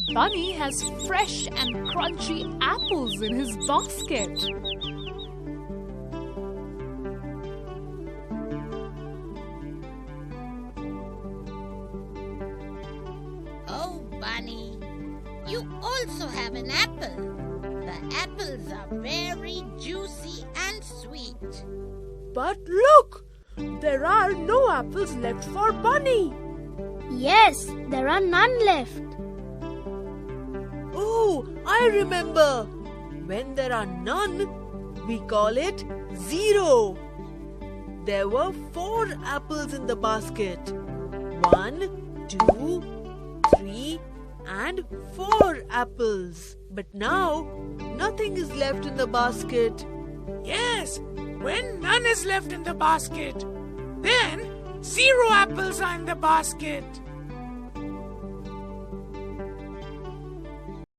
Bunny has fresh and crunchy apples in his basket. Oh, Bunny, you also have an apple. The apples are very juicy and sweet. But look, there are no apples left for Bunny. Yes, there are none left. Oh, I remember. When there are none, we call it 0. There were 4 apples in the basket. 1, 2, 3, and 4 apples. But now, nothing is left in the basket. Yes, when none is left in the basket, then 0 apples are in the basket.